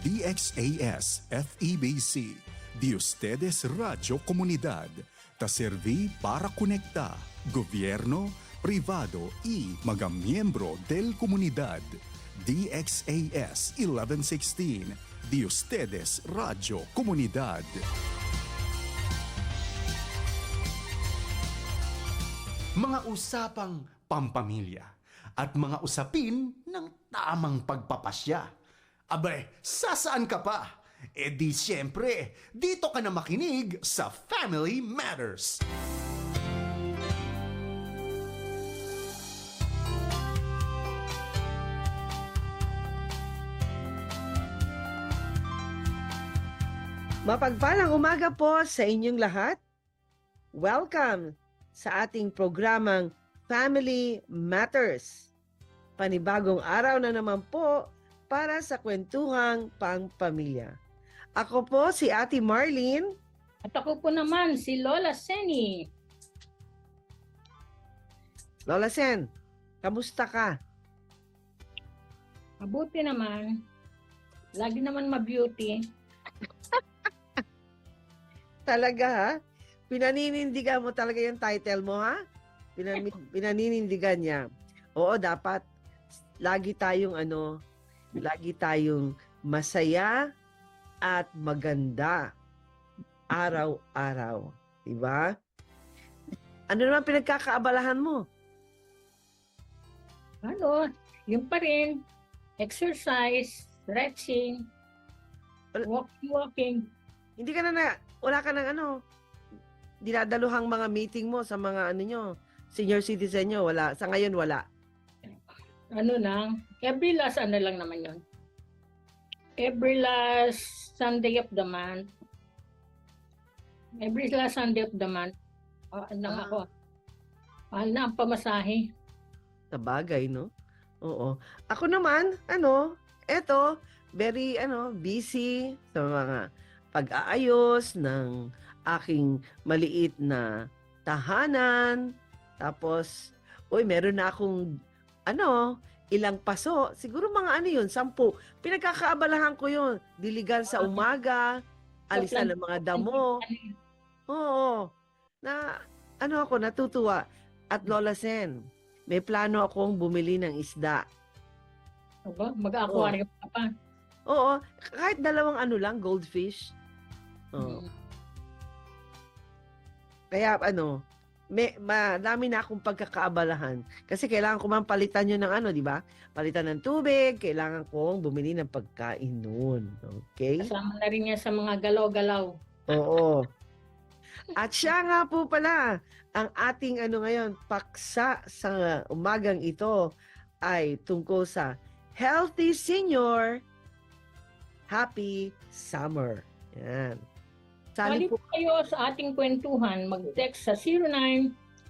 DXAS FEBC, di ustedes Radio Comunidad, ta serví para conecta, gobyerno, privado y mga miyembro del comunidad. DXAS 1116, di ustedes Radio Comunidad. Mga usapang pampamilya at mga usapin ng tamang pagpapasya. Abay, sasaan ka pa? E di siyempre, dito ka na makinig sa Family Matters. Mapagpalang umaga po sa inyong lahat. Welcome sa ating programang Family Matters. Panibagong araw na naman po para sa kwentuhang pangpamilya. Ako po si Ate Marlene. At ako po naman si Lola Seni. Lola Sen, kamusta ka? Mabuti naman. Lagi naman ma-beauty. Talaga ha? Pinaninindigan mo talaga yung title mo ha? Pinaninindigan niya. Oo, dapat lagi tayong masaya at maganda araw-araw. Diba? Ano naman pinagkakaabalahan mo? Ano? Yung pa rin. Exercise, stretching, walking. Hindi ka wala ka dinadaluhang mga meeting mo sa mga senior citizen nyo. Wala. Sa ngayon, wala. Ano lang, every last lang naman yun. Every last Sunday of the month. Every last Sunday of the month. Ako. Mahal na ang pamasahe. Sa bagay, no? Oo. Ako naman, very, busy sa mga pag-aayos ng aking maliit na tahanan. Tapos, meron na akong ilang paso. Siguro mga 10. Pinagkakaabalahan ko yun. Diligan sa umaga, alisan ng mga damo. Oo. Ako natutuwa. At Lola Sen, may plano akong bumili ng isda. Aba, mag-aquarium ka pa. Oo. Kahit 2 goldfish. Oo. Kaya madami na akong pagkakaabalahan. Kasi kailangan ko man palitan yun ng di ba? Palitan ng tubig, kailangan kong bumili ng pagkain noon. Okay? Kasama na rin yan sa mga galaw-galaw. Oo. At siya nga po pala, ang ating ngayon, paksa sa umagang ito ay tungkol sa Healthy Senior, Happy Summer. Yan. Sali po kayo sa ating kwentuhan. Mag-text sa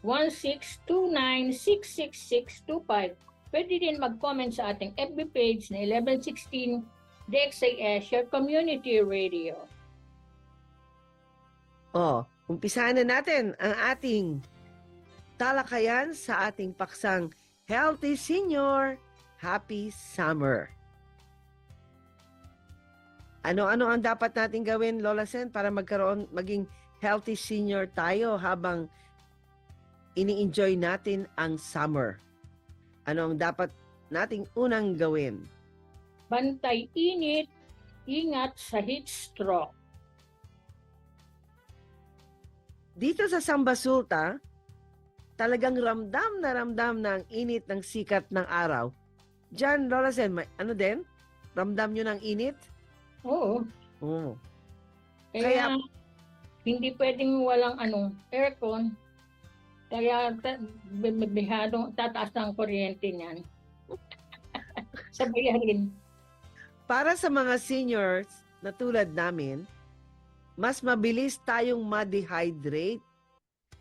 091629666625. Pwede din mag-comment sa ating FB page na 1116 DXAS, your community radio. Umpisahan na natin ang ating talakayan sa ating paksang Healthy Senior, Happy Summer. Ano-ano ang dapat natin gawin, Lola Sen, para maging healthy senior tayo habang ini-enjoy natin ang summer? Ano ang dapat nating unang gawin? Bantay init, ingat sa heat stroke. Dito sa Sambasulta, talagang ramdam na ang init ng sikat ng araw. Diyan, Lola Sen, ramdam nyo ng init? Oo. Oo. Kaya hindi pwedeng walang aircon. Kaya tataas ng kuryente niyan. Sabayarin. Para sa mga seniors na tulad namin, mas mabilis tayong ma-dehydrate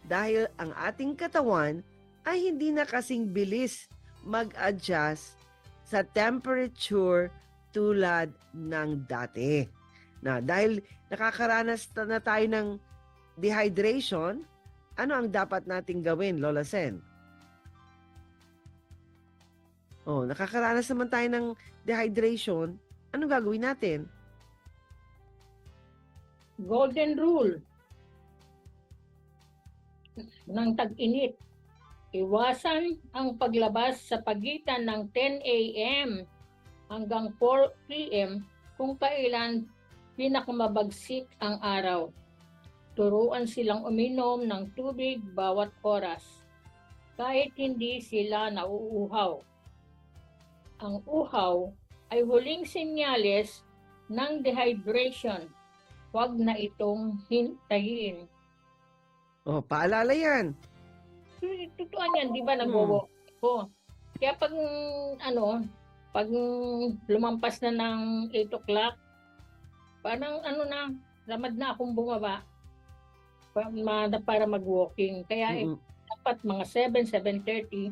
dahil ang ating katawan ay hindi na kasing bilis mag-adjust sa temperature tulad ng dati. Dahil nakakaranas na tayo ng dehydration, ano ang dapat nating gawin, Lola Sen? Nakakaranas naman tayo ng dehydration. Anong gagawin natin? golden rule ng tag-init. Iwasan ang paglabas sa pagitan ng 10 a.m. hanggang 4 p.m. kung kailan pinakamabagsik ang araw. Turuan silang uminom ng tubig bawat oras, kahit hindi sila nauuhaw. Ang uhaw ay huling senyales ng dehydration. Huwag na itong hintayin. Oh, paalala yan. Totoo yan, di ba, nag-walk ko. Kaya pag, pag lumampas na ng 8 o'clock, parang tamad na akong bumaba para mag-walking. Kaya dapat mga 7:30,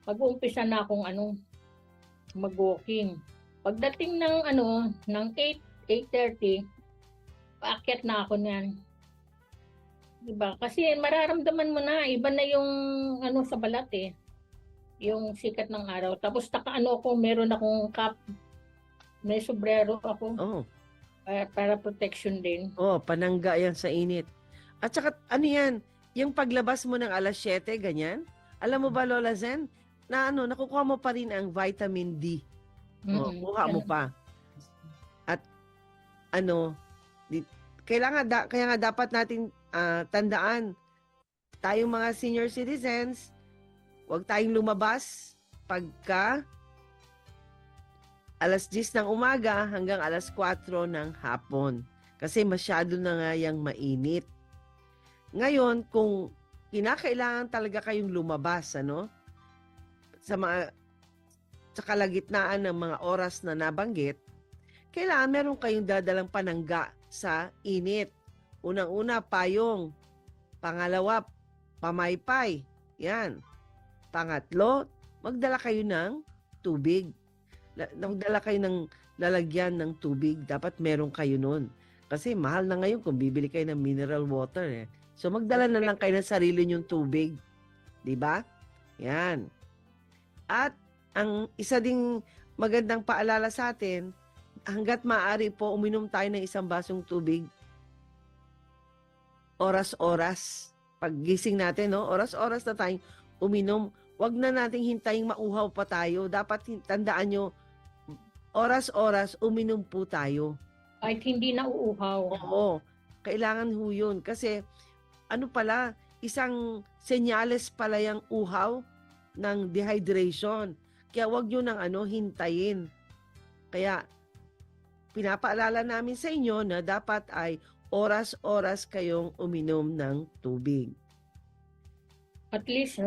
mag-uumpisa na akong mag-walking. Pagdating ng 8:30, paakyat na ako niyan. Diba? Kasi mararamdaman mo na, iba na yung sa balat eh. Yung sikat ng araw. Tapos meron akong cap, may sombrero ako Oh. para protection din. Oh, panangga yan sa init. At saka, yan? Yung paglabas mo ng alas 7, ganyan? Alam mo ba, Lola Zen, na nakukuha mo pa rin ang vitamin D. Oh, kuha mo pa. At, kaya nga dapat natin tandaan, tayong mga senior citizens, huwag tayong lumabas pagka alas 10 ng umaga hanggang alas 4 ng hapon. Kasi masyado na nga yung mainit. Ngayon, kung kinakailangan talaga kayong lumabas, sa kalagitnaan ng mga oras na nabanggit, kailangan meron kayong dadalang panangga sa init. Unang-una, payong. Pangalawa, pamaypay. Yan. Pangatlo, magdala kayo ng tubig. Magdala kayo ng lalagyan ng tubig. Dapat meron kayo nun. Kasi mahal na ngayon kung bibili kayo ng mineral water. Eh. So magdala na lang kayo ng sarili nyong tubig. Diba? Yan. At ang isa ding magandang paalala sa atin, hanggat maaari po, uminom tayo ng isang basong tubig oras-oras. Pag gising natin, oras-oras na tayong uminom. Huwag na nating hintaying mauhaw pa tayo. Dapat tandaan nyo, oras-oras, uminom po tayo. Kahit hindi na uuhaw. Oo. Kailangan ho yun. Kasi, isang senyales pala yung uhaw ng dehydration. Kaya huwag nyo nang hintayin. Kaya, pinapaalala namin sa inyo na dapat ay oras-oras kayong uminom ng tubig. At least,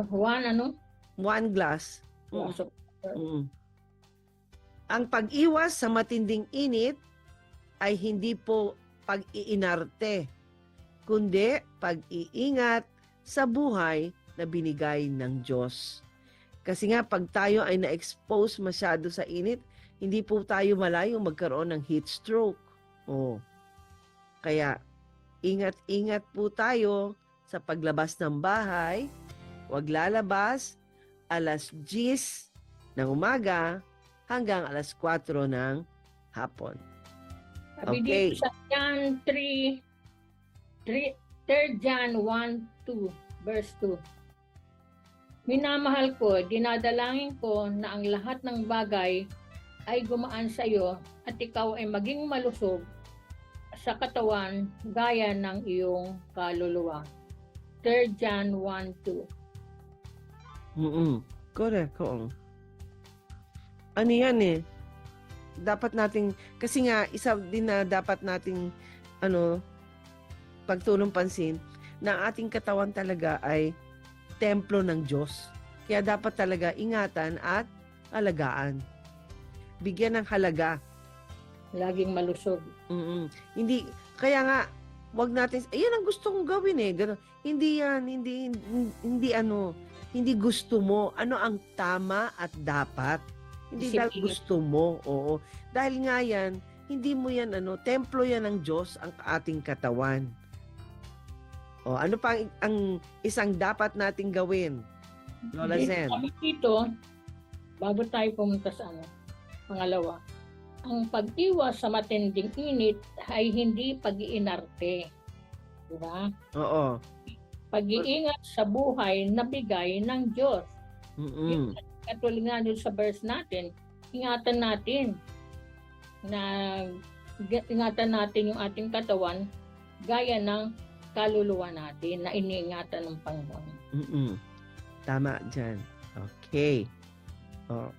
One glass. So, Ang pag-iwas sa matinding init ay hindi po pag-iinarte, kundi pag-iingat sa buhay na binigay ng Diyos. Kasi nga, pag tayo ay na-expose masyado sa init, hindi po tayo malayong magkaroon ng heat stroke. Kaya, ingat-ingat po tayo sa paglabas ng bahay. Huwag lalabas alas 10 ng umaga hanggang alas 4 ng hapon. Sabi Okay. dito sa John 3, 3 John 1:2, verse 2. Minamahal ko, dinadalangin ko na ang lahat ng bagay ay gumaan sa iyo at ikaw ay maging malusog sa katawan gaya ng iyong kaluluwa. 3 John 1:2. Correct. Ano yan eh? Dapat nating, kasi nga, isa din na dapat nating, pagtulong pansin, na ang ating katawan talaga ay templo ng Diyos. Kaya dapat talaga ingatan at alagaan. Bigyan ng halaga. Laging malusog. Hindi, kaya nga, wag natin, ayun ang gusto kong gawin eh. Ganun. Hindi yan, hindi gusto mo. Ano ang tama at dapat? Hindi dahil gusto mo, oo. Dahil nga yan, hindi mo yan, templo yan ng Diyos, ang ating katawan. O, ano pa ang isang dapat nating gawin? Lola Zen. Sabi dito, bago tayo pumunta sa pangalawa, ang pag-iwas sa matinding init ay hindi pag-iinarte. Diba? Oo. Pag-iingat sa buhay na bigay ng Diyos. Mm-mm. Katulad nga doon sa verse natin, ingatan natin yung ating katawan gaya ng kaluluwa natin na iniingatan ng Panginoon. Mm-mm. Tama dyan. Okay. Oh.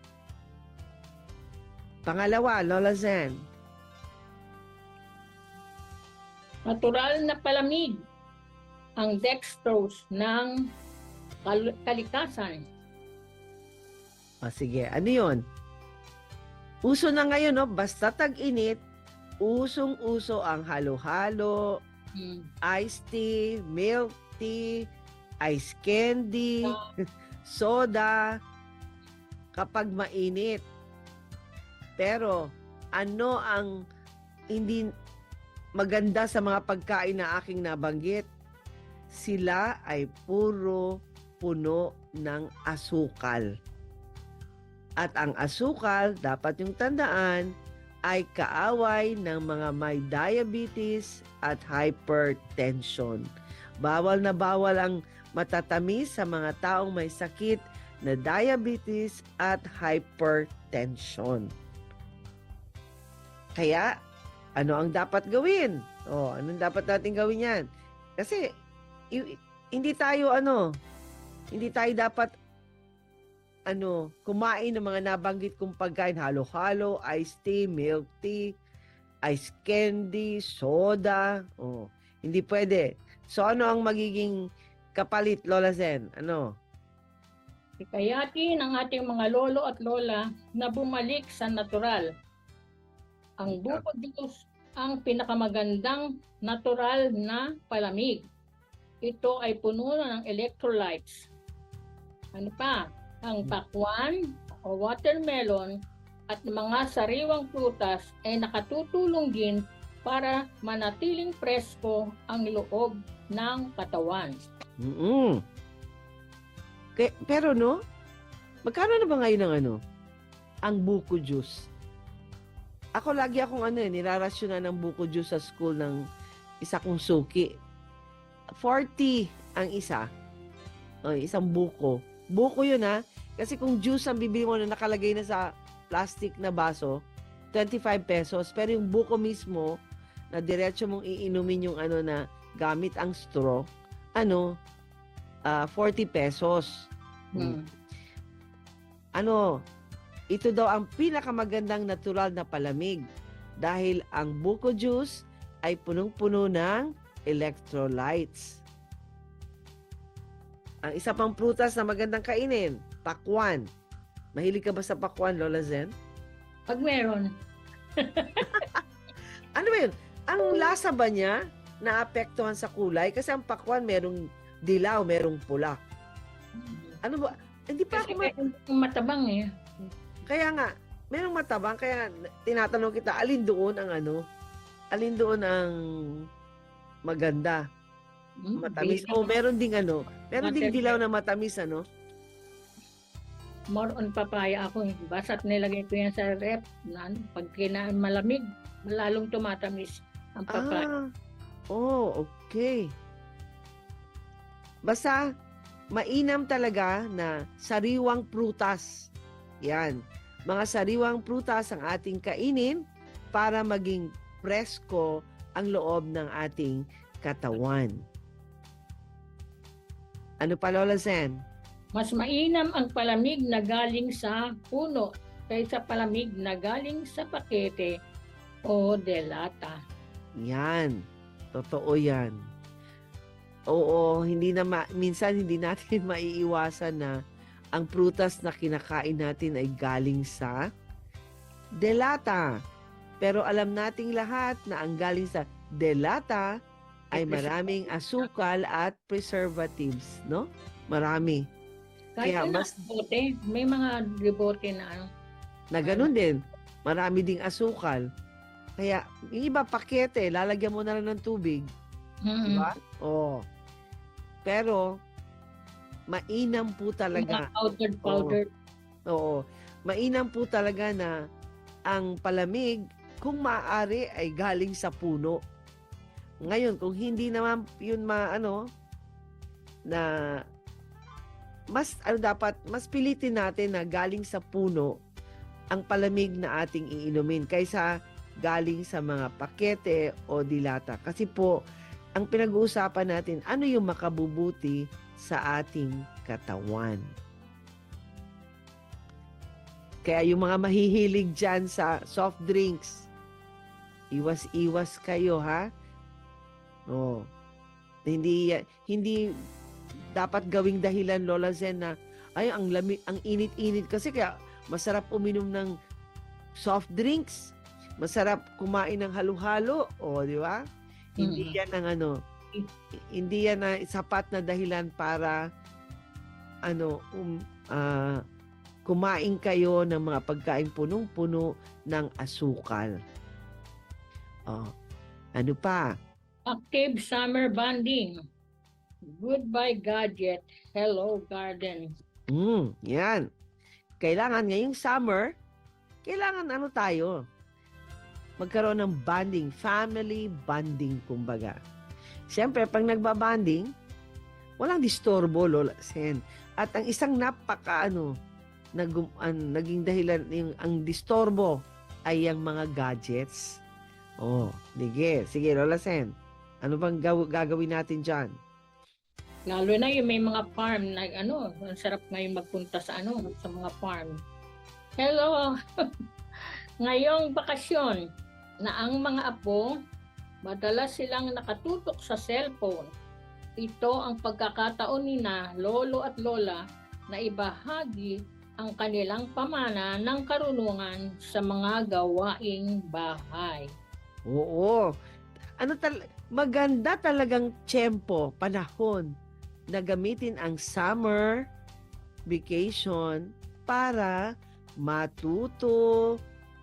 Pangalawa, Lola Zen. Natural na palamig ang dextrose ng kalikasan. O sige, ano yun? Uso na ngayon, no? Basta tag-init, usong-uso ang halo-halo, iced tea, milk tea, ice candy, soda, kapag mainit. Pero, ano ang hindi maganda sa mga pagkain na aking nabanggit? Sila ay puro puno ng asukal. At ang asukal, dapat yung tandaan, ay kaaway ng mga may diabetes at hypertension. Bawal na bawal ang matatamis sa mga taong may sakit na diabetes at hypertension. Kaya, ano ang dapat gawin? Anong dapat natin gawin yan? Kasi, hindi tayo dapat kumain ng mga nabanggit kong pagkain, halo-halo, iced tea, milk tea, ice candy, soda. Hindi pwede. So, ano ang magiging kapalit, Lola Zen? Ano? Hikayatin ang ating mga lolo at lola na bumalik sa natural. Ang buko juice ang pinakamagandang natural na palamig. Ito ay puno ng electrolytes. Ano pa? Ang pakwan o watermelon at mga sariwang prutas ay nakatutulong din para manatiling presko ang loob ng katawan. Pero magkano na ba ngayon ang buko juice? Ako lagi akong nirarasyonan ng buko juice sa school ng isa kong suki. 40 ang isa. Isang buko. Buko yun kasi kung juice ang bibili mo na nakalagay na sa plastic na baso, 25 pesos. Pero yung buko mismo, na diretso mong iinumin yung na gamit ang straw, 40 pesos. Ito daw ang pinakamagandang natural na palamig dahil ang buko juice ay punong-puno ng electrolytes. Ang isa pang prutas na magandang kainin, pakwan. Mahilig ka ba sa pakwan, Lola Zen? Pag meron. Ano ba yun? Ang lasa ba niya naapektuhan sa kulay? Kasi ang pakwan merong dilaw, merong pula. Ano ba? Hindi pa Kasi ako matabang eh. Kaya nga, merong matabang, kaya tinatanong kita, alin doon ang maganda? Matamis. Meron ding meron ding dilaw na matamis, More on papaya ako. Basta't nilagay ko yan sa rep, pag malamig, lalong tumatamis ang papaya. Okay. Basta, mainam talaga na sariwang prutas. Yan. Mga sariwang prutas ang ating kainin para maging presko ang loob ng ating katawan. Ano pa, Lola Zen? Mas mainam ang palamig na galing sa puno kaysa palamig na galing sa pakete o delata. Yan. Totoo yan. Oo, minsan hindi natin maiiwasan na ang prutas na kinakain natin ay galing sa delata. Pero alam nating lahat na ang galing sa delata ay maraming asukal at preservatives, no? Marami. Kaya may mga rebote na ganun din. Marami ding asukal. Kaya, yung iba pakete, lalagyan mo na lang ng tubig. Diba? Pero, mainam po talaga. Powdered. Oo. Mainam po talaga na ang palamig, kung maaari ay galing sa puno. Ngayon, kung hindi naman yun na dapat mas pilitin natin na galing sa puno ang palamig na ating iinumin kaysa galing sa mga pakete o dilata. Kasi po, ang pinag-uusapan natin, ano yung makabubuti sa ating katawan. Kaya yung mga mahihilig dyan sa soft drinks, iwas-iwas kayo, ha? Oh. Hindi dapat gawing dahilan, Lola Zen, na ay ang init-init kasi kaya masarap uminom ng soft drinks, masarap kumain ng halo-halo, di ba? Hindi yan ang hindi yan na sapat na dahilan para kumain kayo ng mga pagkain punong-puno ng asukal. Ano pa? Active summer bonding. Goodbye gadget, hello garden. Yan. Kailangan ngayong summer, kailangan tayo? Magkaroon ng bonding, family bonding kumbaga. Siyempre, pag nagbabanding, walang disturbo, Lola Sen. At ang isang naging dahilan, ang disturbo ay ang mga gadgets. Sige, Lola Sen. Ano bang gagawin natin dyan? Lalo na yung may mga farm na ang sarap ngayon magpunta sa mga farm. Hello! Ngayong bakasyon na ang mga apo, madalas silang nakatutok sa cellphone. Ito ang pagkakataon nina, lolo at lola, na ibahagi ang kanilang pamana ng karunungan sa mga gawaing bahay. Oo. Maganda talagang panahon na gamitin ang summer vacation para matuto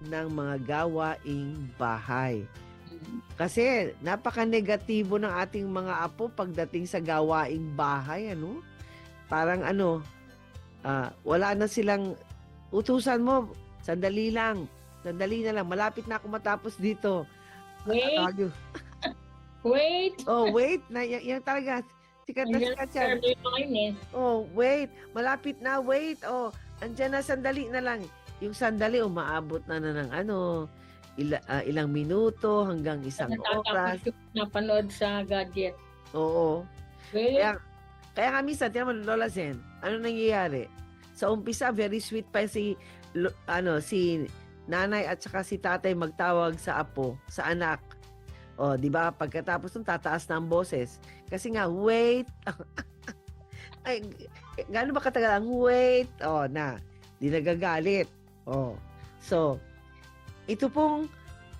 ng mga gawaing bahay. Kasi napaka-negatibo ng ating mga apo pagdating sa gawaing bahay, Parang wala na silang utusan mo, sandali na lang, malapit na ako matapos dito. Wait! Wait, yan talaga. Sikat na sikat yan. Wait, malapit na, wait. Andyan na, sandali na lang. Yung sandali, umaabot na ng ilang minuto hanggang isang oras. Napanood sa gadget. Oo. Wait. Kaya nga minsan, tiyan mo, Lola Zen, ano nangyayari? Sa umpisa, very sweet pa si nanay at saka si tatay magtawag sa apo, sa anak. Di ba? Pagkatapos nung tataas na ang boses. Kasi nga, wait. Ay, gaano ba katagal ang wait? Di nagagalit. So, ito pong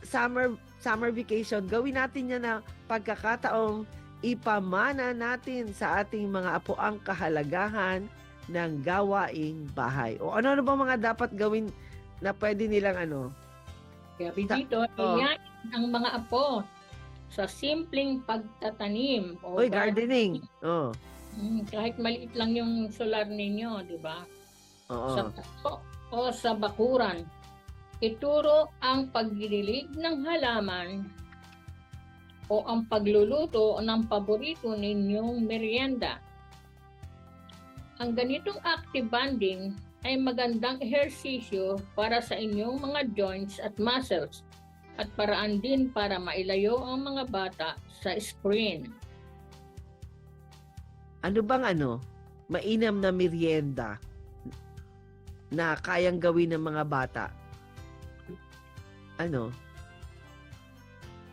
summer vacation, gawin natin yan na pagkakataong ipamana natin sa ating mga apo ang kahalagahan ng gawaing bahay. Ano ba mga dapat gawin na pwede nilang Kaya dito, yan ang mga apo sa simpleng pagtatanim. gardening. Kahit maliit lang yung solar ninyo, di ba? Oo. Sa pato o sa bakuran. Ituro ang pagdidilig ng halaman o ang pagluluto ng paborito ninyong merienda. Ang ganitong active bonding ay magandang ehersisyo para sa inyong mga joints at muscles at paraan din para mailayo ang mga bata sa screen. Ano bang mainam na merienda na kayang gawin ng mga bata?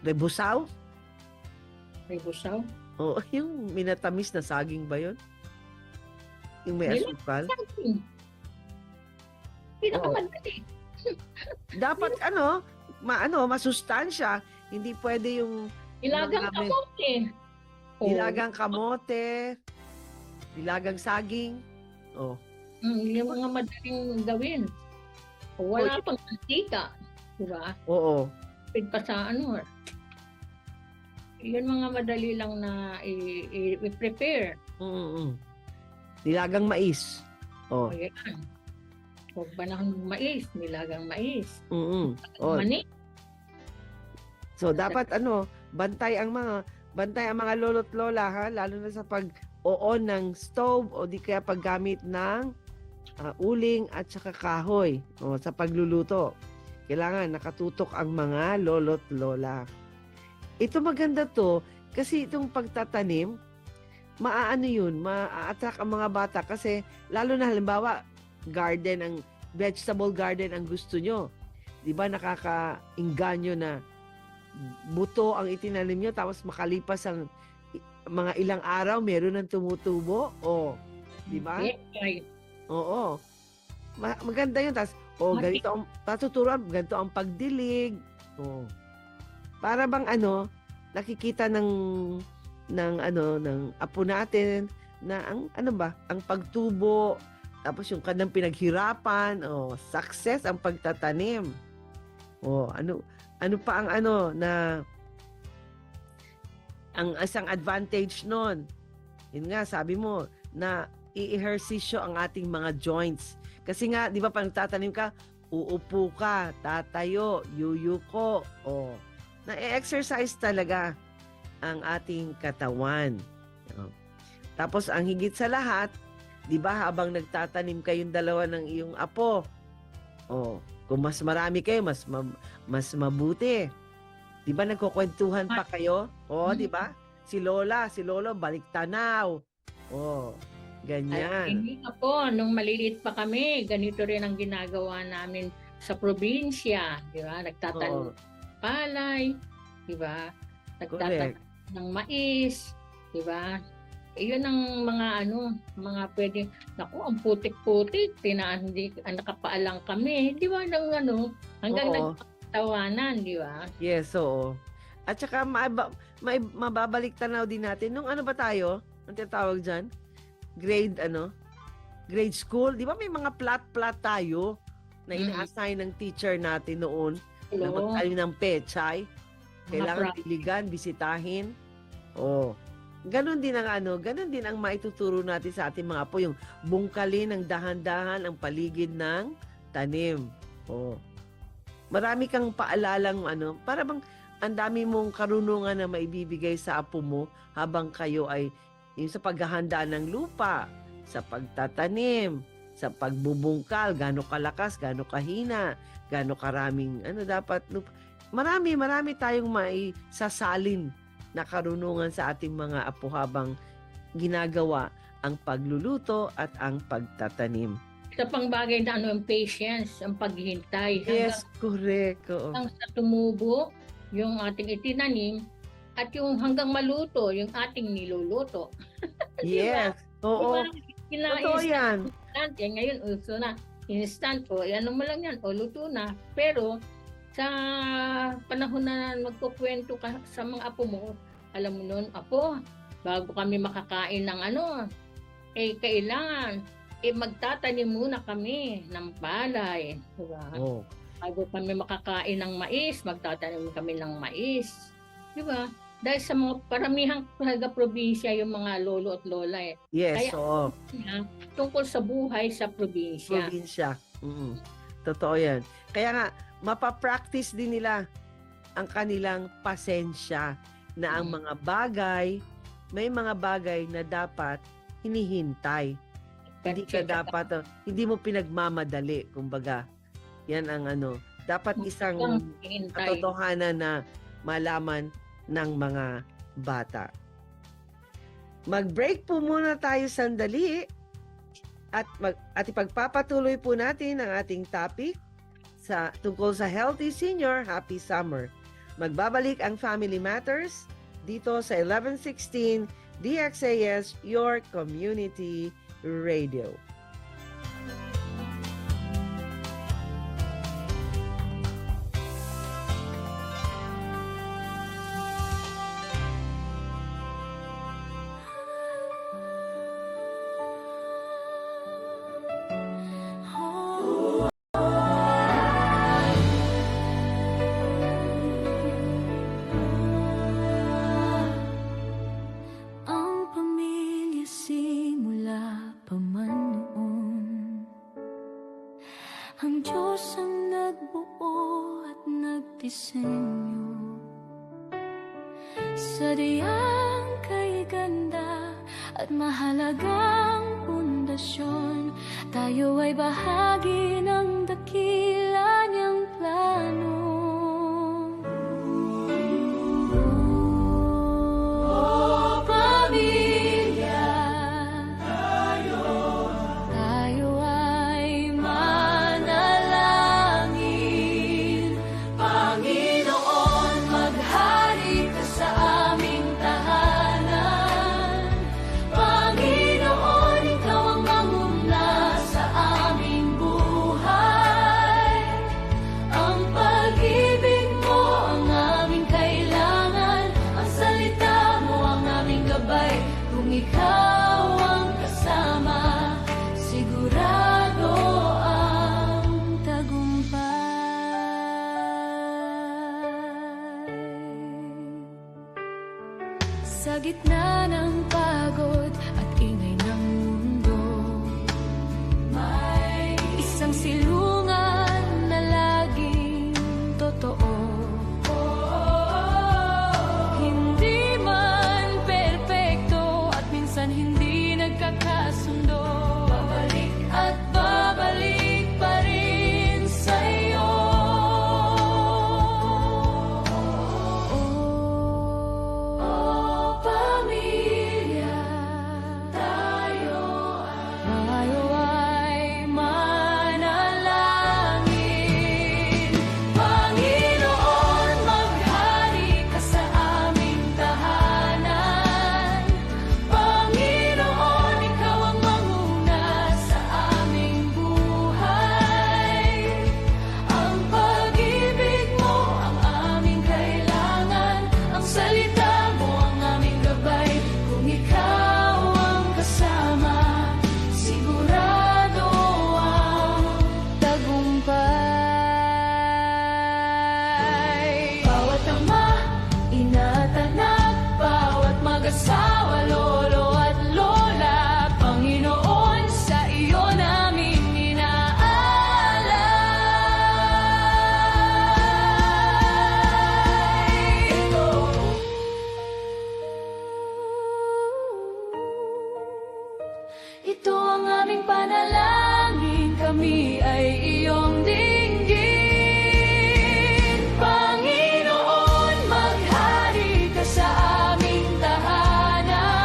Rebusaw? Rebusaw? Yung minatamis na saging ba yun? Yung may asukal? Pinakamadali. Dapat masustansya. Hindi pwede yung Ilagang kamote. Nilagang kamote, nilagang saging. Yung mga madaling gawin. Wala pang mantika. Diba? Oo. Pwede pa sa Yun mga madali lang na i-prepare. Nilagang mais. Yan. Pag panahon ng mais, nilagang mais. Mm. Oh, Mani, so dapat bantay ang mga lolo't lola ha, lalo na sa pag-on ng stove o di kaya paggamit ng uling at saka kahoy sa pagluluto. Kailangan nakatutok ang mga lolo't lola. Ito maganda to kasi itong pagtatanim, ma-attract ang mga bata kasi lalo na halimbawa vegetable garden ang gusto nyo. 'Di ba nakakainganyo na buto ang itinanim nyo tapos makalipas ang mga ilang araw meron ng tumutubo. 'Di ba? ay, Oo. Maganda 'yun tapos ganito ang patuturuan, ganito ang pagdilig. Para bang nakikita ng apo natin na ang pagtubo tapos yung kanilang pinaghirapan, success ang pagtatanim. Ano pa ang na ang isang advantage nun. Yun nga, sabi mo, na i-ehersisyo ang ating mga joints. Kasi nga, di ba, pag nagtatanim ka, uupo ka, tatayo, yuyuko, na-exercise talaga ang ating katawan. Tapos, ang higit sa lahat, di ba, habang nagtatanim kayong dalawa ng iyong apo, kung mas marami kayo, mas mabuti. Di ba nagkukwentuhan pa kayo? Di ba? Si Lolo, balik tanaw. Ganyan. Hindi ako, nung maliliit pa kami, ganito rin ang ginagawa namin sa probinsya. Di ba? Nagtatanim palay. Di ba? Nagtatanim ng mais. Di ba? Iyon ang mga pwedeng, ang putik-putik, nakapaalang kami. Di ba? Hanggang nagtawanan, di ba? Yes, oo. At saka mababalik tanaw din natin. Nung ba tayo? Ang tinatawag dyan? Grade school. Di ba may mga plat tayo na ina-assign ng teacher natin noon na magtanim ng pechay? Kailangan diligan, bisitahin. Ganon din ang maituturo natin sa ating mga apo, yung bungkalin ng dahan-dahan ang paligid ng tanim. Marami kang paalalang para bang ang dami mong karunungan na maibibigay sa apo mo habang kayo ay yung sa paghahanda ng lupa, sa pagtatanim, sa pagbubungkal, gaano kalakas, gaano kahina, gaano karaming dapat lupa. Marami tayong maisasalin na karunungan sa ating mga apo habang ginagawa ang pagluluto at ang pagtatanim. Isa pang bagay na ang patience, ang paghihintay. Yes, correct. Hanggang sa tumubo yung ating itinanim at yung hanggang maluto yung ating niluluto. Yes. Oo. Totoo yan. Instant, ngayon uso na. Instant ano mo lang yan, luto na. Pero sa panahon na magkukwento ka sa mga apo mo, alam mo nun, apo, bago kami makakain ng kailangan, magtatanim muna kami ng palay. Diba? Bago kami makakain ng mais, magtatanim kami ng mais. Diba? Dahil sa mga paramihang probinsya yung mga lolo at lola Yes, tungkol sa buhay sa probinsya. Totoo yan. Kaya nga, mapapractice din nila ang kanilang pasensya na ang mga bagay, may mga bagay na dapat hinihintay. Hindi mo pinagmamadali, kumbaga. Yan ang dapat isang katotohanan na malaman ng mga bata. Mag-break po muna tayo sandali at ipagpapatuloy po natin ang ating topic tungkol sa Healthy Senior Happy Summer. Magbabalik ang Family Matters dito sa 1116 DXAS, your community radio. Ang pamilya simula pa man disenyo. Sadyang kay ganda at mahalagang pundasyon, tayo ay bahagi ng dakila niyang plano. Oh, pamilya, tayo ay manalangin. Panginoon, maghari ka sa aming tahanan. Panginoon, ikaw ang manguna sa aming buhay. Ang pag-ibig mo ang aming kailangan. Ang salita mo ang aming gabay. Kung ikaw ang kasama, sigurado ang tagumpay. Sa gitna ng pagod at ingay ng mundo, may isang silungan na laging totoo. Hindi man perpekto at minsan hindi nagkakasundo, babalik at babalik pa rin sa'yo. Oh, pamilya, tayo ay manalangin. Panginoon, maghari ka sa aming tahanan. Panginoon, ikaw ang manguna sa aming buhay. Ang pag-ibig mo ang aming kailangan. Ang salita mo ang aming gabay. Kung ikaw ang kasama, sigurado ang tagumpay. Bawat ama, ina't anak, bawat mag-asawa, lolo at lola, Panginoon, sa iyo namin inaalay. Ito ang aming panalangin, kami ay iyong dinggin. Panginoon, maghari ka sa aming tahanan.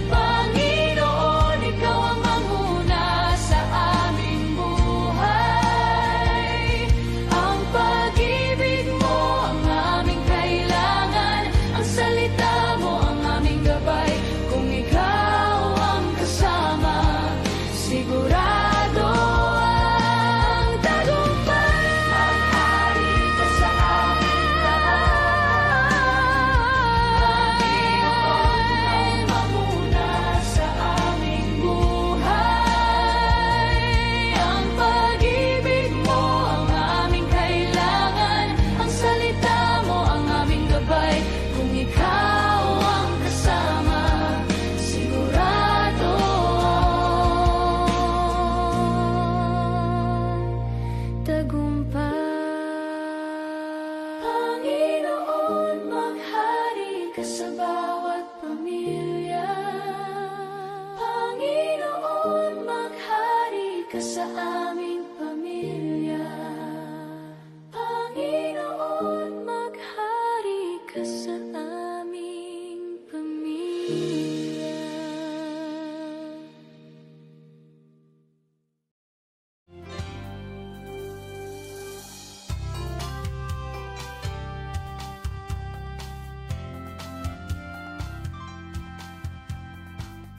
Panginoon, ikaw ang manguna sa aming buhay. Ang pag-ibig mo ang aming kailangan. Ang salita mo ang aming gabay. Kung ikaw ang kasama, sigurado ang tagumpay. Maghari ka sa aming tahanan. Panginoon, manguna sa aming buhay. Ang pag-ibig mo ang aming kailangan. Ang salita mo ang aming gabay. Kung ikaw ang kasama, sigurado ang tagumpay. Panginoon, maghari ka sa bawat pamilya. Panginoon, maghari ka sa aming pamilya. Panginoon, maghari ka sa aming pamilya.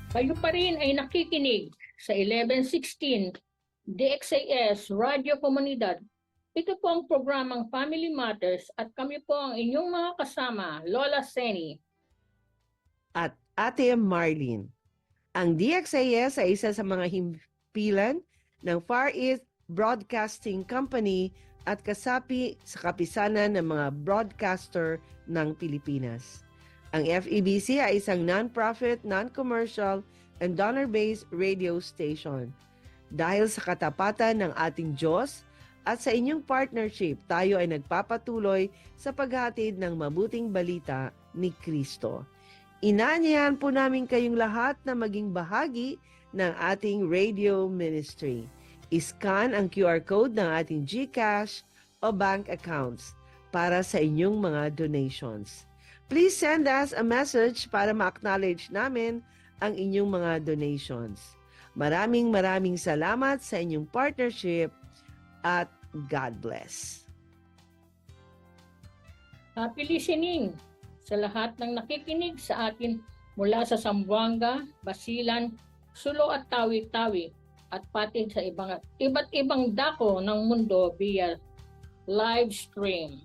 Kayo pa rin ay nakikinig sa 1116 DXAS Radio Comunidad. Ito po ang programang Family Matters at kami po ang inyong mga kasama, Lola Seni. At Ate Marlene. Ang DXAS ay isa sa mga himpilan ng Far East Broadcasting Company at kasapi sa kapisanan ng mga broadcaster ng Pilipinas. Ang FEBC ay isang non-profit, non-commercial, and donor-based radio station. Dahil sa katapatan ng ating Diyos At sa inyong partnership, tayo ay nagpapatuloy sa paghatid ng mabuting balita ni Kristo. Inaanyayahan po namin kayong lahat na maging bahagi ng ating radio ministry. I-scan ang QR code ng ating GCash o bank accounts para sa inyong mga donations. Please send us a message para ma-acknowledge namin ang inyong mga donations. Maraming salamat sa inyong partnership at God bless. Happy listening sa lahat ng nakikinig sa atin mula sa Zamboanga, Basilan, Sulo at Tawi-Tawi at pati sa iba't ibang dako ng mundo via live stream.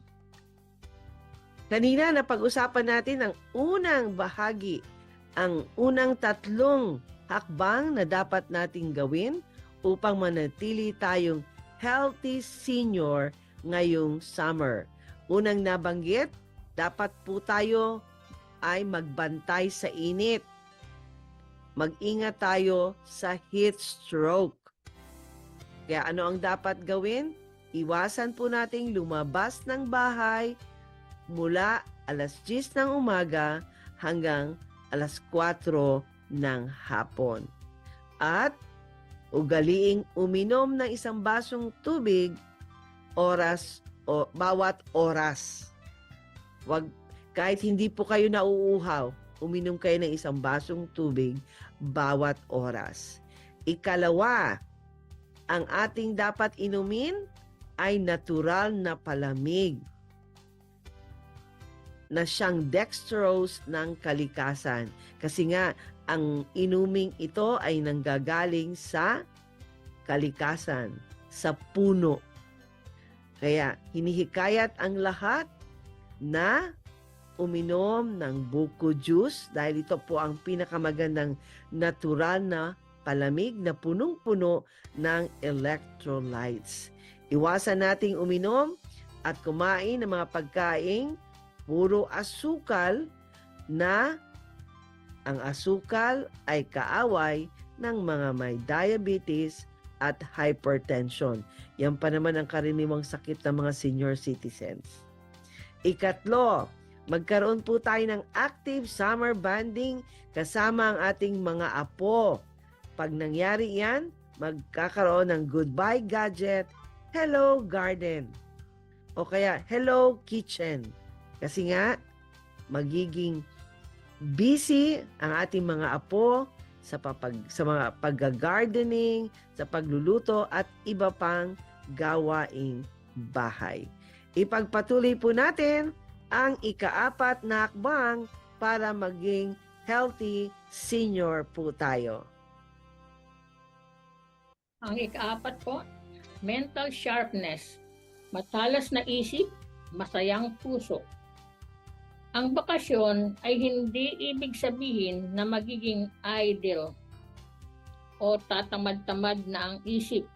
Kanina napag-usapan natin ang unang bahagi, ang unang 3 hakbang na dapat nating gawin upang manatili tayong healthy senior ngayong summer. Unang nabanggit, dapat po tayo ay magbantay sa init. Mag-ingat tayo sa heat stroke. Kaya ano ang dapat gawin? Iwasan po nating lumabas ng bahay mula alas 10 ng umaga hanggang alas 4 ng hapon. At ugaliing uminom ng 1 basong tubig bawat oras. Kahit hindi po kayo nauuhaw, uminom kayo ng 1 basong tubig bawat oras. Ikalawa, ang ating dapat inumin ay natural na palamig na siyang dextrose ng kalikasan. Kasi nga, ang inuming ito ay nanggagaling sa kalikasan, sa puno. Kaya hinihikayat ang lahat na uminom ng buko juice dahil ito po ang pinakamagandang natural na palamig na punong-puno ng electrolytes. Iwasan nating uminom at kumain ng mga pagkaing puro asukal na ang asukal ay kaaway ng mga may diabetes at hypertension. Yan pa naman ang karaniwang sakit ng mga senior citizens. Ikatlo, magkaroon po tayo ng active summer bonding kasama ang ating mga apo. Pag nangyari yan, magkakaroon ng goodbye gadget, hello garden, o kaya hello kitchen. Kasi nga, magiging busy ang ating mga apo sa mga pag-gardening, sa pagluluto at iba pang gawaing bahay. Ipagpatuloy po natin ang ika-4 na hakbang para maging healthy senior po tayo. Ang ika-4 po, mental sharpness, matalas na isip, masayang puso. Ang bakasyon ay hindi ibig sabihin na magiging idle o tatamad-tamad na ang isip.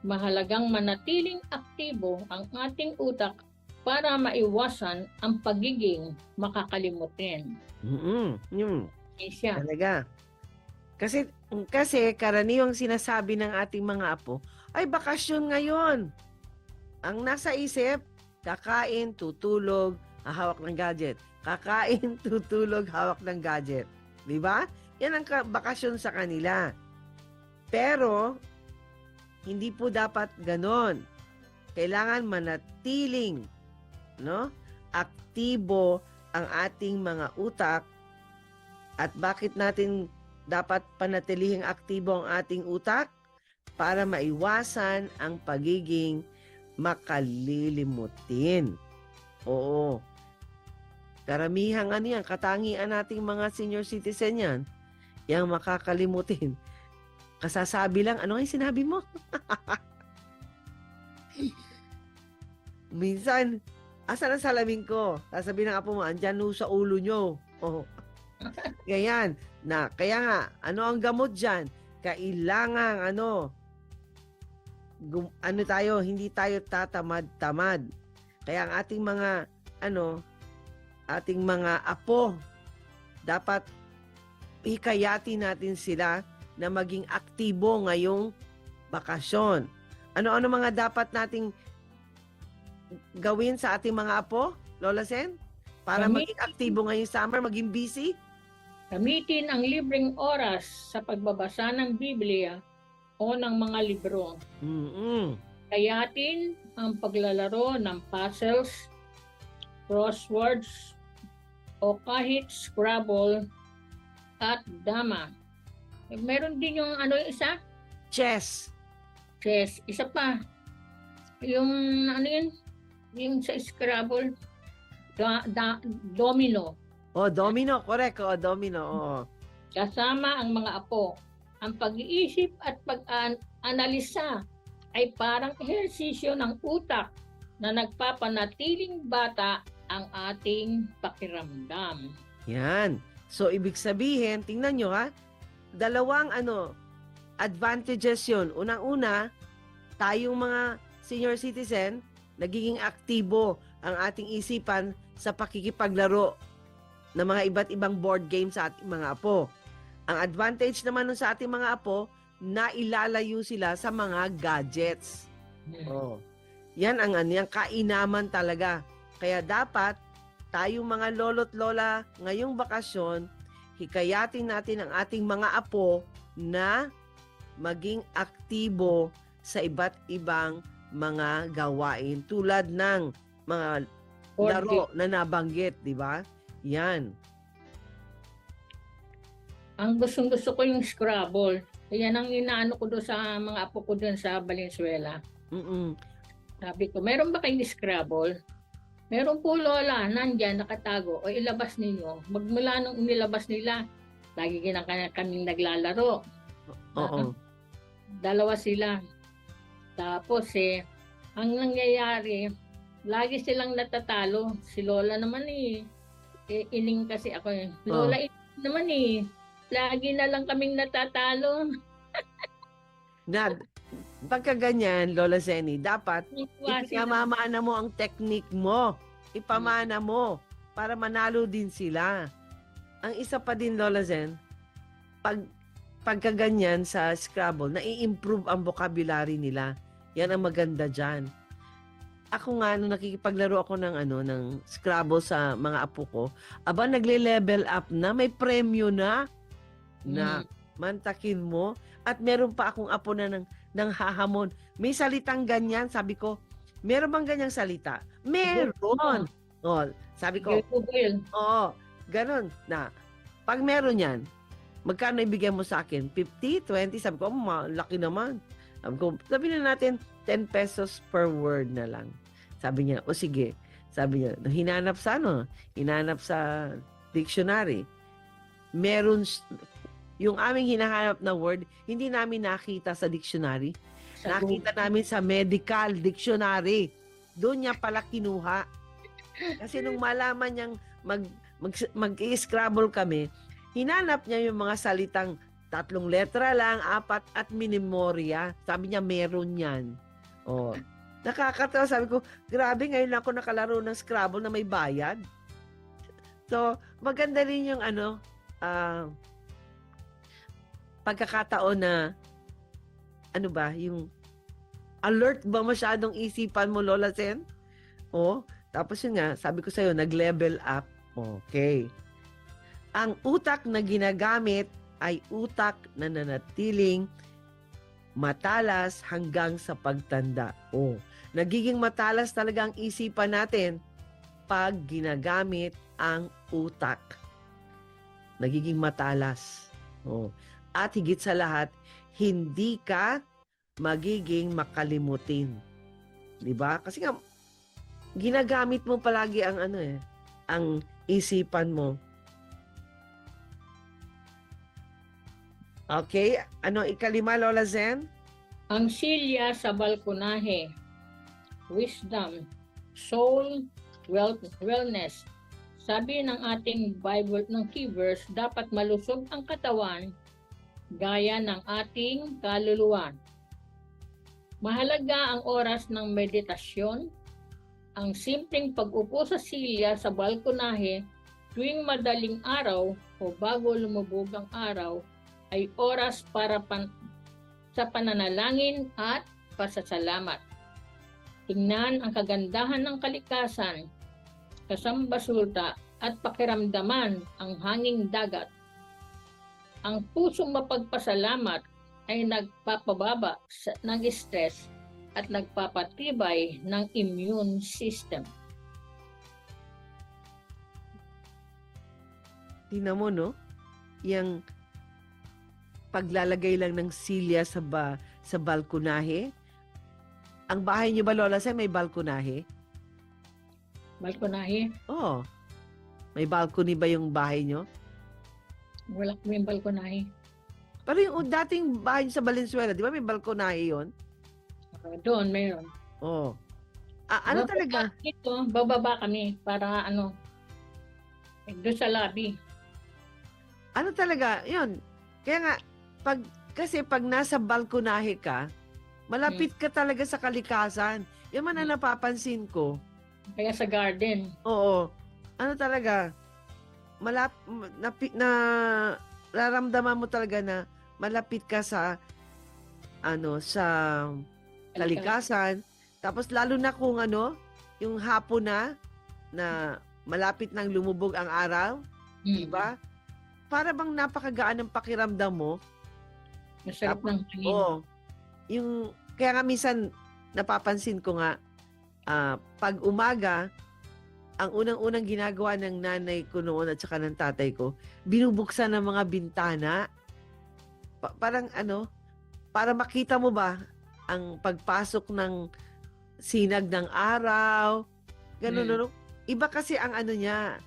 Mahalagang manatiling aktibo ang ating utak para maiwasan ang pagiging makakalimutin. Siya. Talaga. Kasi karaniwang sinasabi ng ating mga apo, ay bakasyon ngayon. Ang nasa isip, kakain, tutulog, hawak ng gadget. Kakain, tutulog, hawak ng gadget. Di ba? Yan ang bakasyon sa kanila. Pero, hindi po dapat ganon. Kailangan manatiling, aktibo ang ating mga utak. At bakit natin dapat panatilihing aktibo ang ating utak? Para maiwasan ang pagiging makalilimutin. Oo. Karamihang yan, katangian nating mga senior citizen yan, yung makakalimutin. Kasasabi lang, ano yung sinabi mo? Minsan, asan ang salamin ko? Sasabihin ng apo mo, andyan sa ulo nyo. Oh. Ganyan. Kaya nga, ano ang gamot dyan? Kailangan, hindi tayo tatamad-tamad. Kaya ang ating mga apo, dapat hikayatin natin sila na maging aktibo ngayong bakasyon. Ano-ano mga dapat nating gawin sa ating mga apo, Lola Sen? Para Gamitin- maging aktibo ngayong summer, maging busy? Gamitin ang libreng oras sa pagbabasa ng Biblia o ng mga libro. Mm-mm. Kayatin ang paglalaro ng puzzles, crosswords, o kahit Scrabble at dama. Meron din yung isa, Chess. chess. Isa pa, yung yung sa Scrabble, domino. Oh, domino. Correct. Oh, domino. Oo. Kasama ang mga apo. Ang pag-iisip at pag-analisa ay parang ehersisyo ng utak na nagpapanatiling bata ang ating pakiramdam. Yan. So, ibig sabihin, tingnan nyo ha, dalawang advantages yun. Unang-una, tayong mga senior citizen, nagiging aktibo ang ating isipan sa pakikipaglaro ng mga iba't ibang board games sa ating mga apo. Ang advantage naman nun sa ating mga apo, na ilalayo sila sa mga gadgets. Oh. Yan ang yung kainaman talaga. Kaya dapat tayong mga lolo't lola ngayong bakasyon, hikayatin natin ang ating mga apo na maging aktibo sa iba't ibang mga gawain tulad ng mga Board laro na nabanggit, di ba? Yan. Ang gustong-gusto ko yung Scrabble. Yan ang inaano ko doon sa mga apo ko doon sa Valenzuela. Mm-mm. Sabi ko, meron ba kayong Scrabble? Meron po, Lola, nandyan, nakatago. O ilabas ninyo. Magmula nung inilabas nila, lagi kaming naglalaro. Oo. Dalawa sila. Tapos ang nangyayari, lagi silang natatalo. Si Lola naman ining kasi ako Lola ining naman lagi na lang kaming natatalo. Pagka ganyan, Lola Zeni, dapat ipinamamana mo ang technique mo. Ipamana mo para manalo din sila. Ang isa pa din, Lola Zen, pagka ganyan sa Scrabble, nai-improve ang vocabulary nila. Yan ang maganda dyan. Ako nga, nung nakikipaglaro ako ng Scrabble sa mga apo ko, nagle-level up na, may premyo na mantakin mo. At meron pa akong apo na ng hahamon. May salitang ganyan, sabi ko, meron bang ganyang salita? Meron! Oh, sabi ko, ganun na. Pag meron yan, magkano ibigay mo sa akin? 50, 20? Sabi ko, laki naman. Sabi na natin, 10 pesos per word na lang. Sabi niya, sige. Sabi niya, hinanap sa dictionary. Meron, yung aming hinahanap na word, hindi namin nakita sa dictionary. Nakita namin sa medical dictionary. Doon niya pala kinuha. Kasi nung malaman niyang mag-i-scrabble kami, hinanap niya yung mga salitang 3 letra lang, 4 at minimorya. Sabi niya, meron yan. Oh. Nakakatawa. Sabi ko, grabe, ngayon lang ako nakalaro ng Scrabble na may bayad. So, maganda rin yung pagkakataon na yung alert ba masyadong isipan mo, Lola Sen? Oh, tapos yun nga, sabi ko sa'yo, nag-level up. Okay. Ang utak na ginagamit ay utak na nanatiling matalas hanggang sa pagtanda. Oh, nagiging matalas talaga ang isipan natin pag ginagamit ang utak. Nagiging matalas. Oh. At higit sa lahat, hindi ka magiging makalimutin. 'Di ba? Kasi nga ginagamit mo palagi ang ang isipan mo. Okay, ikalima, Lola Zen? Ang silya sa balkonahe, wisdom, soul, wellness. Sabi ng ating Bible ng key verse, dapat malusog ang katawan gaya ng ating kaluluwa. Mahalaga ang oras ng meditasyon. Ang simpleng pag-upo sa silya sa balkonahe tuwing madaling araw o bago lumubog ang araw ay oras para sa pananalangin at pasasalamat. Tingnan ang kagandahan ng kalikasan, kasambasulta at pakiramdaman ang hanging dagat. Ang pusong mapagpasalamat ay nagpapababa ng stress at nagpapatibay ng immune system. Tingnan mo, no? Yung paglalagay lang ng silya sa balkonahe. Ang bahay niyo ba, Lola Sen, may balkonahe? Balkonahe, Oo. May balcony ba yung bahay niyo? wala kaming balkonahe. Pero yung dating bahay niyo sa Valenzuela, di ba may balkonahe yun? Doon mayroon. Oo. Ano talaga? Ito, bababa kami para doon sa lobby. Ano talaga? Yun. Kaya nga, kasi pag nasa balkonahe ka, malapit ka talaga sa kalikasan. Yung man ang napapansin ko. Kaya sa garden. Oo. Ano talaga? Nararamdaman mo talaga na malapit ka sa sa kalikasan. Tapos lalo na kung yung hapon na malapit nang lumubog ang araw, di ba? Para bang napakagaan ng pakiramdam mo. Masarap ng hangin. Oo. Kaya nga minsan napapansin ko nga, pag umaga, ang unang-unang ginagawa ng nanay ko noon at saka ng tatay ko, binubuksan ng mga bintana. Parang para makita mo ba ang pagpasok ng sinag ng araw. Ganun, Iba kasi ang niya,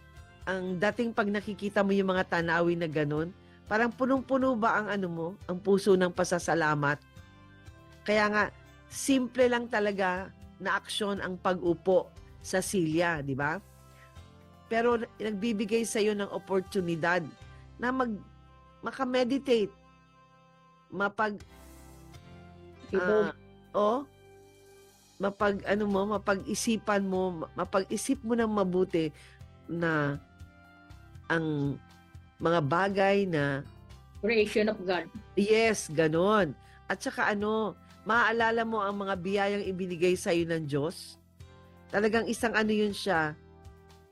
ang dating pag nakikita mo yung mga tanawin na ganun, parang punong-puno ba ang ang puso ng pasasalamat. Kaya nga, simple lang talaga na aksyon ang pag-upo sa silya, di ba? Pero nagbibigay sa iyo ng oportunidad na makameditate, mapag-isip mo ng mabuti na ang mga bagay na Creation of God. yes, ganon. At saka maaalala mo ang mga biyayang ibinigay sa iyo ng Diyos. Talagang isang yun siya.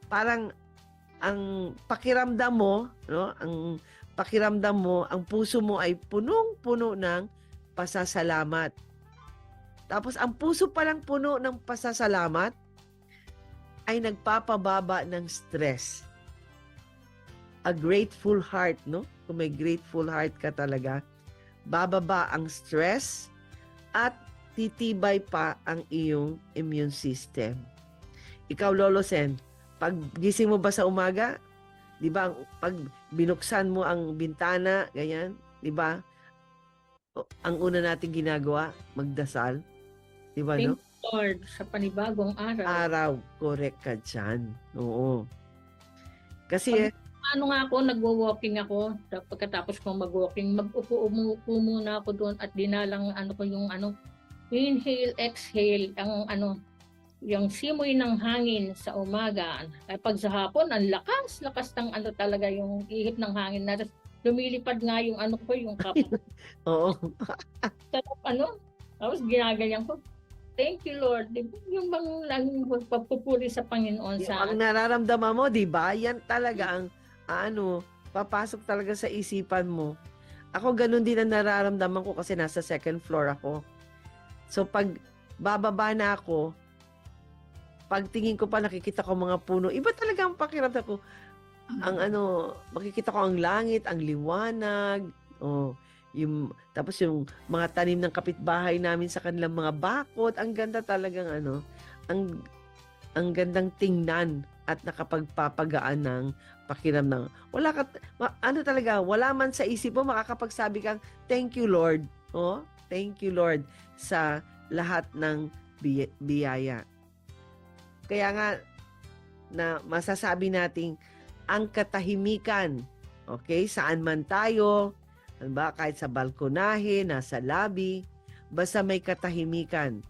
Parang ang pakiramdam mo, ang puso mo ay punong-puno ng pasasalamat. Tapos ang puso palang puno ng pasasalamat ay nagpapababa ng stress. A grateful heart, Kung may grateful heart ka talaga, bababa ang stress at titibay pa ang iyong immune system. Ikaw, Lolo Sen, pag gising mo ba sa umaga, di ba, pag binuksan mo ang bintana, ganyan, di ba, ang una nating ginagawa, magdasal. Di ba, Thank you, Lord, sa panibagong araw. Araw, correct ka dyan. Oo. Kasi, Nga ako, nagwo-walking ako. Pagkatapos kong mag-walking, mag-upo muna ako doon at dinalang inhale, exhale, yung simoy ng hangin sa umaga. Ay pag sa hapon, ang lakas ng talaga yung ihip ng hangin na lumilipad nga yung yung cup. oo. Sarap tapos ginaganyan ko. Thank you, Lord. Yung bang laging pagpupuri sa Panginoon sa Ang nararamdaman mo, di ba? Yan talaga ang papasok talaga sa isipan mo. Ako ganun din ang nararamdaman ko kasi nasa second floor ako. So pag bababa na ako, pag tingin ko pa nakikita ko mga puno, iba talaga ang pakiramdam ko. Ang makikita ko ang langit, ang liwanag, tapos yung mga tanim ng kapitbahay namin sa kanilang mga bakod, ang ganda talagang ang gandang tingnan at nakapagpapagaan ng pakiramdam. Wala man sa isip mo makakapagsabi kang thank you Lord. Thank you Lord sa lahat ng biyaya. Kaya nga na masasabi nating ang katahimikan, saan man tayo, kahit sa balkonahe, nasa lobby, basta may katahimikan,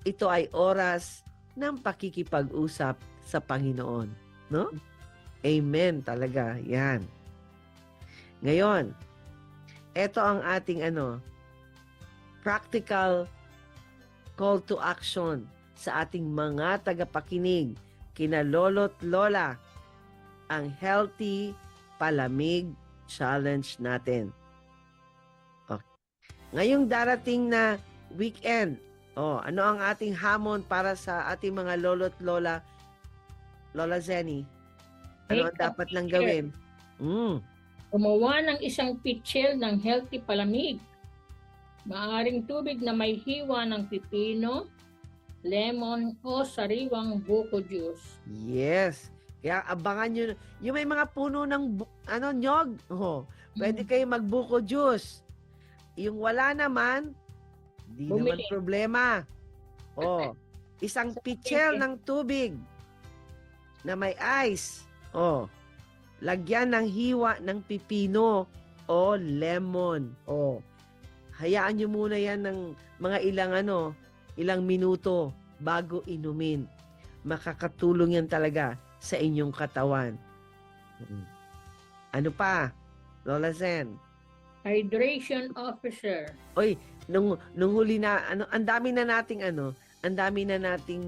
ito ay oras ng pakikipag-usap sa Panginoon. No? Amen talaga. Yan. Ngayon, ito ang ating practical call to action sa ating mga tagapakinig, kina lolo't lola, ang Healthy Palamig Challenge natin. Okay. Ngayong darating na weekend, ano ang ating hamon para sa ating mga lolo't lola? Lola Zenny, ano ang Make a dapat lang picture. gawin? Gumawa ng isang pitcher ng healthy palamig. Maaring tubig na may hiwa ng pipino, lemon o sariwang buko juice. Yes. Kaya abangan nyo, yung may mga puno ng nyog, pwede kayo magbuko juice. Yung wala naman, di naman Bumili. problema. Isang pitcher ng tubig na may ice. Lagyan ng hiwa ng pipino o lemon. Hayaan nyo muna yan ng mga ilang minuto bago inumin. Makakatulong yan talaga sa inyong katawan. Ano pa, Lola Zen? Hydration officer. Nung huli na, ang dami na nating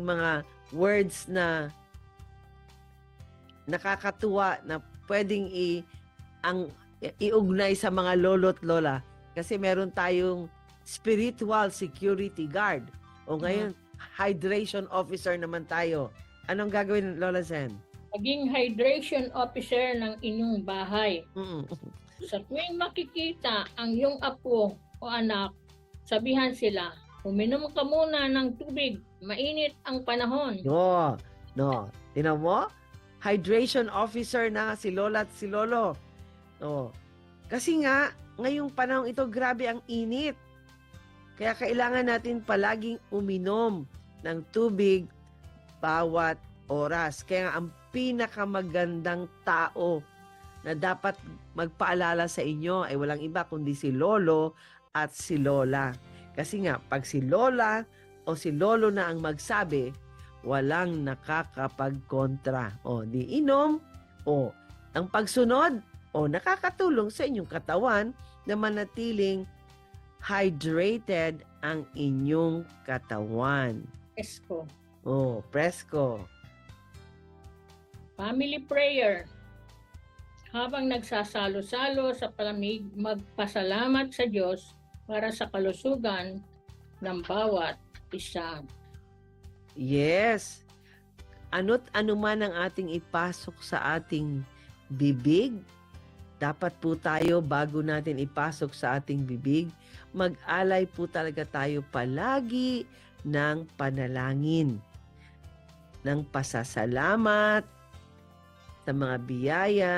mga words na nakakatuwa na pwedeng iugnay sa mga lolo't lola. Kasi meron tayong spiritual security guard. Ngayon, hydration officer naman tayo. Anong gagawin, Lola Zen? Maging hydration officer ng inyong bahay. Mm. Sa tuwing makikita ang iyong apo o anak, sabihan sila, uminom ka muna ng tubig, mainit ang panahon. No. Tinan mo? Hydration officer na si Lola at si Lolo. Kasi nga, ngayong panahon ito, grabe ang init. Kaya kailangan natin palaging uminom ng tubig bawat oras. Kaya ang pinakamagandang tao na dapat magpaalala sa inyo ay walang iba kundi si Lolo at si Lola. Kasi nga, pag si Lola o si Lolo na ang magsabi, walang nakakapagkontra. Di inom. Ang pagsunod, nakakatulong sa inyong katawan na manatiling hydrated ang inyong katawan. Esko. Presko. Family prayer. Habang nagsasalo-salo sa palamig, magpasalamat sa Diyos para sa kalusugan ng bawat isa. Yes. Ano't ano man ang ating ipasok sa ating bibig, dapat po tayo bago natin ipasok sa ating bibig, mag-alay po talaga tayo palagi ng panalangin, ng pasasalamat sa mga biyaya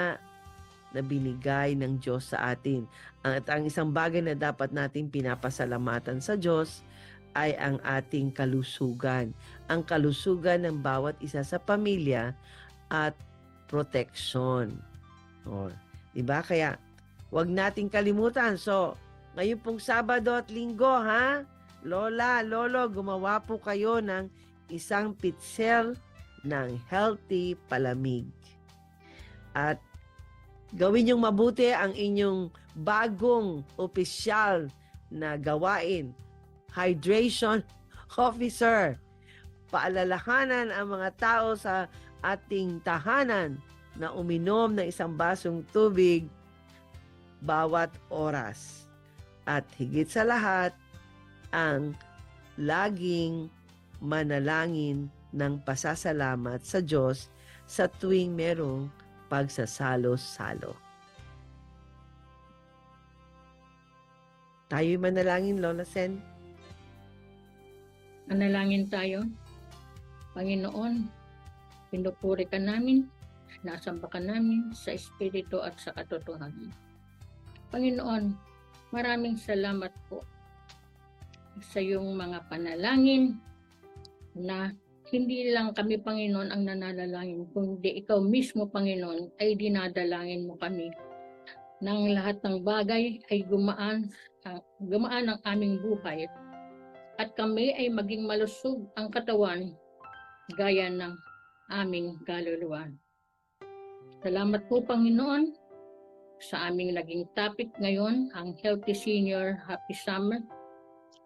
na binigay ng Diyos sa atin. At ang isang bagay na dapat nating pinapasalamatan sa Diyos ay ang ating kalusugan. Ang kalusugan ng bawat isa sa pamilya at proteksyon. Diba? Kaya, wag nating kalimutan. So, ngayon pong Sabado at Linggo, Lola, Lolo, gumawa po kayo ng isang pitser ng healthy palamig. At gawin yung mabuti ang inyong bagong opisyal na gawain. Hydration officer. Paalalahanan ang mga tao sa ating tahanan na uminom ng isang basong tubig bawat oras. At higit sa lahat, ang laging manalangin ng pasasalamat sa Diyos sa tuwing merong pagsasalo-salo. Tayo'y manalangin, Lola Sen. Manalangin tayo. Panginoon, pinupuri ka namin, sinasamba ka namin sa Espiritu at sa katotohanan. Panginoon, maraming salamat po sa iyong mga panalangin na hindi lang kami, Panginoon, ang nananalangin, kundi ikaw mismo, Panginoon, ay dinadalangin mo kami. Nang lahat ng bagay ay gumaan ang aming buhay at kami ay maging malusog ang katawan gaya ng aming kaluluwa. Salamat po, Panginoon, sa aming naging topic ngayon, ang Healthy Senior Happy Summer.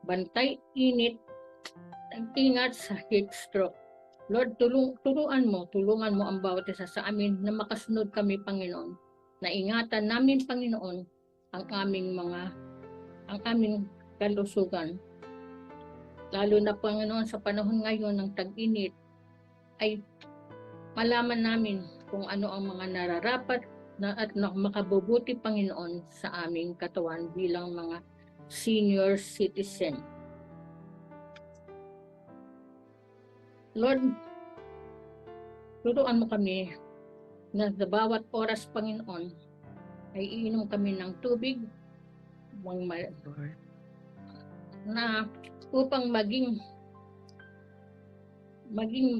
Bantay init ingat sa heat stroke. Lord, tulungan mo ang bawat isa sa amin na makasunod kami, Panginoon. Na ingatan namin, Panginoon, ang aming kalusugan. Lalo na, Panginoon, sa panahon ngayon ng tag-init, ay malaman namin kung ano ang mga nararapat at makabubuti, Panginoon, sa aming katawan bilang mga senior citizen. Lord, turuan mo kami na sa bawat oras, Panginoon, ay iinom kami ng tubig Lord. na upang maging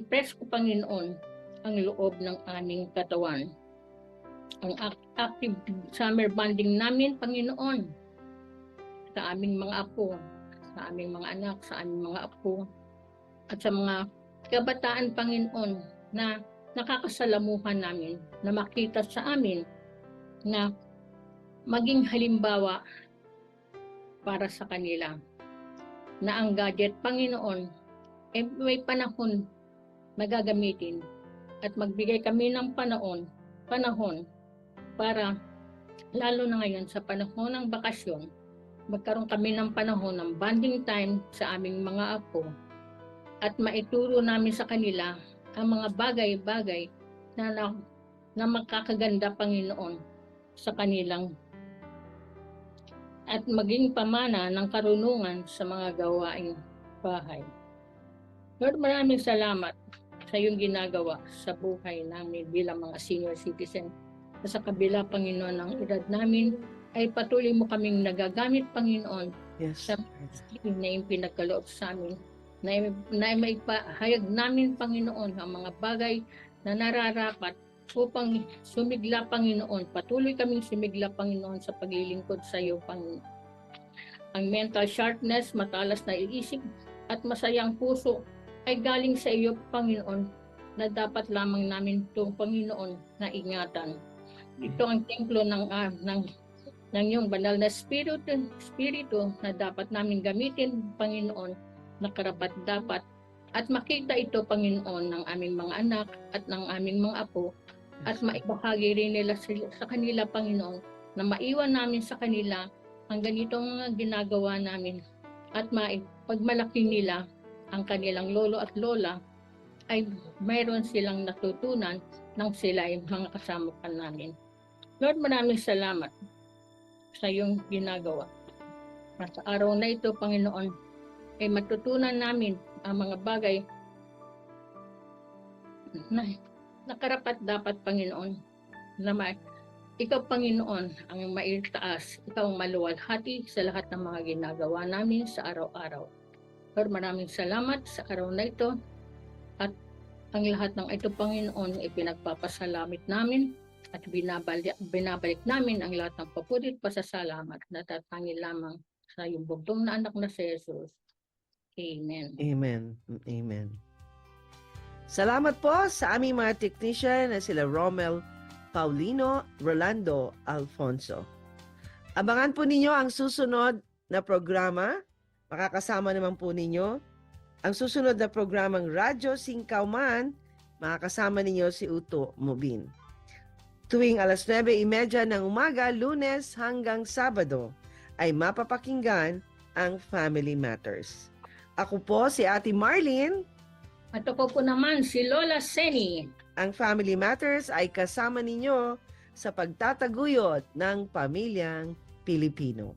presko, Panginoon, ang loob ng aming katawan. Ang active summer bonding namin, Panginoon, sa aming mga apo, sa aming mga anak, sa aming mga apo, at sa mga kabataan, Panginoon, na nakakasalamuhan namin, na makita sa amin na maging halimbawa para sa kanila. Na ang gadget, Panginoon, may panahon na gagamitin at magbigay kami ng panahon para, lalo na ngayon sa panahon ng bakasyon, magkaroon kami ng panahon ng bonding time sa aming mga apo at maituro namin sa kanila ang mga bagay-bagay na makakaganda, Panginoon, sa kanilang at maging pamana ng karunungan sa mga gawaing bahay. Lord, maraming salamat sa iyong ginagawa sa buhay namin bilang mga senior citizen. Sa kabila, Panginoon, ng edad namin, ay patuloy mo kaming nagagamit, Panginoon, Yes. sa na yung pinagkaloob sa amin, na maipahayag namin, Panginoon, ang mga bagay na nararapat upang sumigla, Panginoon. Patuloy kaming sumigla, Panginoon, sa paglilingkod sa iyo, Panginoon. Ang mental sharpness, matalas na iisip, at masayang puso ay galing sa iyo, Panginoon, na dapat lamang namin itong, Panginoon, na ingatan. Ito ang templo ng iyong banal na spirito na dapat namin gamitin, Panginoon, na karapat-dapat. At makita ito, Panginoon, ng aming mga anak at ng aming mga apo, at maibahagi rin nila sa kanila, Panginoon, na maiwan namin sa kanila ang ganitong ginagawa namin at pagmalaki nila ang kanilang lolo at lola ay mayroon silang natutunan nang sila ay mga kasama pa namin. Lord, maraming salamat sa iyong ginagawa. At sa araw na ito, Panginoon, ay matutunan namin ang mga bagay na karapat dapat, Panginoon, na ikaw, Panginoon, ang maitaas, ikaw ang maluwalhati sa lahat ng mga ginagawa namin sa araw-araw. Lord, maraming salamat sa araw na ito at ang lahat ng ito, Panginoon, ay pinagpapasalamit namin at binabalik namin ang lahat ng papuri at pasasalamat na tatangin lamang sa iyong bugtong na anak na si Jesus. Amen. Amen. Amen. Salamat po sa aming mga technician na sila Romel Paulino, Rolando Alfonso. Abangan po ninyo ang susunod na programa. Makakasama naman po ninyo ang susunod na programang Radyo Singkauman. Makakasama ninyo si Uto Mubin. Tuwing 9:30 ng umaga, Lunes hanggang Sabado, ay mapapakinggan ang Family Matters. Ako po si Ate Marlene. At ako po naman si Lola Seni. Ang Family Matters ay kasama ninyo sa pagtataguyod ng pamilyang Pilipino.